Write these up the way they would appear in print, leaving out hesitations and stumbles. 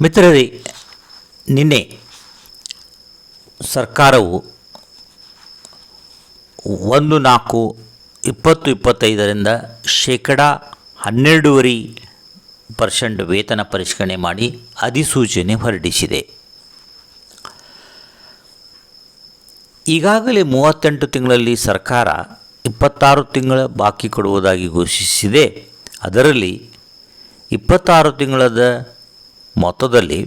ಮಿತ್ರರೇ, ನಿನ್ನೆ ಸರ್ಕಾರವು 1/4/2025ರಿಂದ 12.5% ವೇತನ ಪರಿಷ್ಕರಣೆ ಮಾಡಿ ಅಧಿಸೂಚನೆ ಹೊರಡಿಸಿದೆ. ಈಗಾಗಲೇ 38 ತಿಂಗಳಲ್ಲಿ ಸರ್ಕಾರ 26 ತಿಂಗಳ ಬಾಕಿ ಕೊಡುವುದಾಗಿ ಘೋಷಿಸಿದೆ. ಅದರಲ್ಲಿ 26 ತಿಂಗಳದ ಮೊತ್ತದಲ್ಲಿ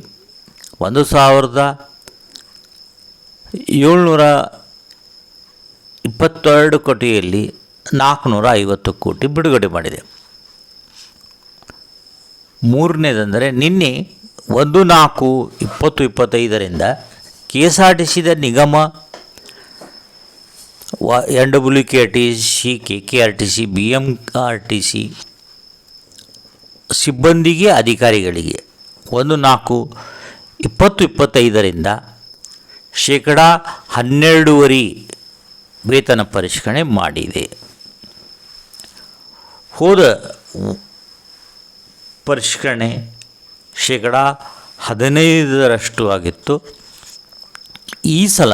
1,722 ಕೋಟಿಯಲ್ಲಿ 450 ಕೋಟಿ ಬಿಡುಗಡೆ ಮಾಡಿದೆ. ಮೂರನೇದಂದರೆ ನಿನ್ನೆ 1/4/2025ರಿಂದ KSRTC ನಿಗಮ, NWKRTC, KKRTC, BMRTC ಸಿಬ್ಬಂದಿಗೆ, ಅಧಿಕಾರಿಗಳಿಗೆ 1/4/2025ರಿಂದ 12.5% ವೇತನ ಪರಿಷ್ಕರಣೆ ಮಾಡಿದೆ. ಹೋದ ಪರಿಷ್ಕರಣೆ 15% ಆಗಿತ್ತು. ಈ ಸಲ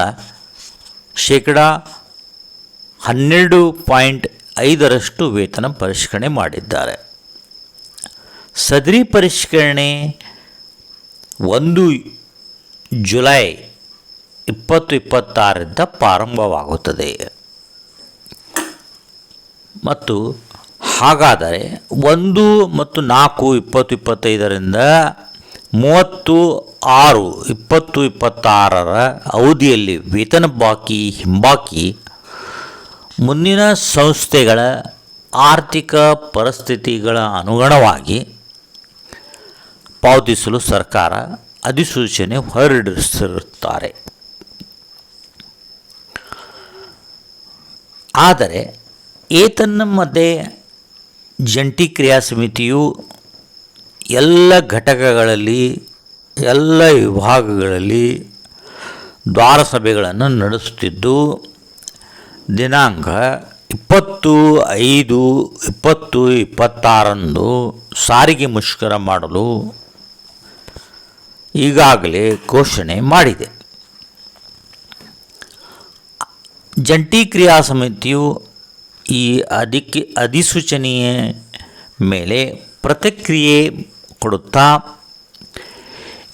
12.5% ವೇತನ ಪರಿಷ್ಕರಣೆ ಮಾಡಿದ್ದಾರೆ. ಸದರಿ ಪರಿಷ್ಕರಣೆ 1 ಜುಲೈ 2026ರಿಂದ ಪ್ರಾರಂಭವಾಗುತ್ತದೆ. ಮತ್ತು ಹಾಗಾದರೆ 1/4/2025ರಿಂದ 30/6/2026 ಅವಧಿಯಲ್ಲಿ ವೇತನ ಹಿಂಬಾಕಿ ಮುಂದಿನ ಸಂಸ್ಥೆಗಳ ಆರ್ಥಿಕ ಪರಿಸ್ಥಿತಿಗಳ ಅನುಗುಣವಾಗಿ ಪಾವತಿಸಲು ಸರ್ಕಾರ ಅಧಿಸೂಚನೆ ಹೊರಡಿಸಿರುತ್ತಾರೆ. ಆದರೆ ಏತನ್ಮಧ್ಯೆ ಜಂಟಿ ಕ್ರಿಯಾ ಸಮಿತಿಯು ಎಲ್ಲ ಘಟಕಗಳಲ್ಲಿ, ಎಲ್ಲ ವಿಭಾಗಗಳಲ್ಲಿ ದ್ವಾರ ಸಭೆಗಳನ್ನು ನಡೆಸುತ್ತಿದ್ದು, ದಿನಾಂಕ 20/5/2026ರಂದು ಸಾರಿಗೆ ಮುಷ್ಕರ ಮಾಡಲು ಈಗಾಗಲೇ ಘೋಷಣೆ ಮಾಡಿದೆ. ಜಂಟಿ ಕ್ರಿಯಾ ಸಮಿತಿಯು ಈ ಅಧಿಸೂಚನೆಯ ಮೇಲೆ ಪ್ರತಿಕ್ರಿಯೆ ಕೊಡುತ್ತಾ,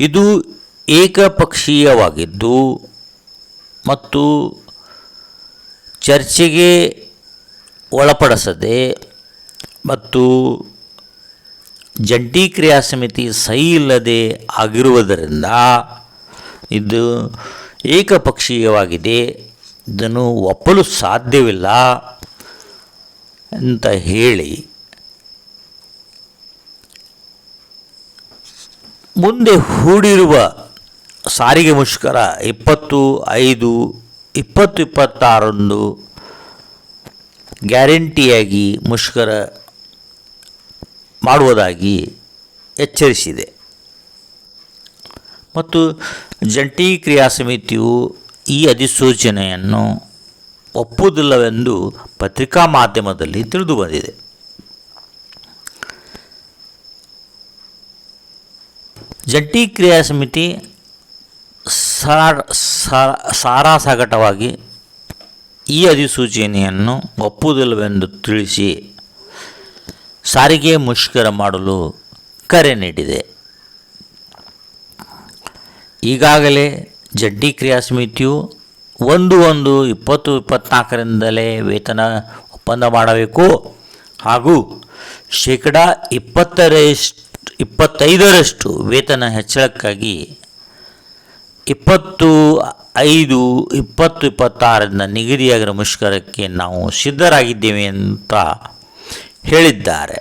ಇದು ಏಕಪಕ್ಷೀಯವಾಗಿದ್ದು ಮತ್ತು ಚರ್ಚೆಗೆ ಒಳಪಡಿಸದೆ ಮತ್ತು ಜಂಟಿ ಕ್ರಿಯಾ ಸಮಿತಿ ಸಹಿ ಇಲ್ಲದೆ ಆಗಿರುವುದರಿಂದ ಇದು ಏಕಪಕ್ಷೀಯವಾಗಿದೆ, ಇದನ್ನು ಒಪ್ಪಲು ಸಾಧ್ಯವಿಲ್ಲ ಅಂತ ಹೇಳಿ ಮುಂದೆ ಹೂಡಿರುವ ಸಾರಿಗೆ ಮುಷ್ಕರ 20/5/2026ರಂದು ಗ್ಯಾರಂಟಿಯಾಗಿ ಮುಷ್ಕರ ಮಾಡುವುದಾಗಿ ಎಚ್ಚರಿಸಿದೆ. ಮತ್ತು ಜಂಟಿ ಕ್ರಿಯಾ ಸಮಿತಿಯು ಈ ಅಧಿಸೂಚನೆಯನ್ನು ಒಪ್ಪುವುದಿಲ್ಲವೆಂದು ಪತ್ರಿಕಾ ಮಾಧ್ಯಮದಲ್ಲಿ ತಿಳಿದುಬಂದಿದೆ. ಜಂಟಿ ಕ್ರಿಯಾ ಸಮಿತಿ ಸಾರಾಸಗಟವಾಗಿ ಈ ಅಧಿಸೂಚನೆಯನ್ನು ಒಪ್ಪುವುದಿಲ್ಲವೆಂದು ತಿಳಿಸಿ ಸಾರಿಗೆ ಮುಷ್ಕರ ಮಾಡಲು ಕರೆ ನೀಡಿದೆ. ಈಗಾಗಲೇ ಜಂಟಿ ಕ್ರಿಯಾ ಸಮಿತಿಯು 1/1/2024ರಿಂದಲೇ ವೇತನ ಒಪ್ಪಂದ ಮಾಡಬೇಕು ಹಾಗೂ 25% ವೇತನ ಹೆಚ್ಚಳಕ್ಕಾಗಿ 20/5/2026ರಿಂದ ನಿಗದಿಯಾಗಿರುವ ಮುಷ್ಕರಕ್ಕೆ ನಾವು ಸಿದ್ಧರಾಗಿದ್ದೇವೆ ಅಂತ ಹೇಳಿದ್ದಾರೆ.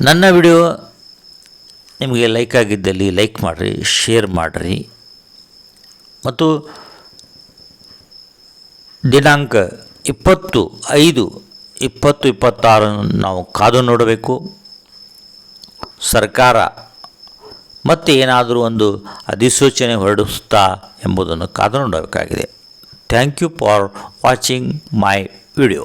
ನನ್ನ ವಿಡಿಯೋ ನಿಮಗೆ ಲೈಕ್ ಆಗಿದ್ದಲ್ಲಿ ಲೈಕ್ ಮಾಡಿರಿ, ಶೇರ್ ಮಾಡಿರಿ ಮತ್ತು ದಿನಾಂಕ 20/5/2026 ನಾವು ಕಾದು ನೋಡಬೇಕು. ಸರ್ಕಾರ ಮತ್ತೆ ಏನಾದರೂ ಒಂದು ಅಧಿಸೂಚನೆ ಹೊರಡಿಸುತ್ತಾ ಎಂಬುದನ್ನು ಕಾದು ನೋಡಬೇಕಾಗಿದೆ. Thank you for watching my video.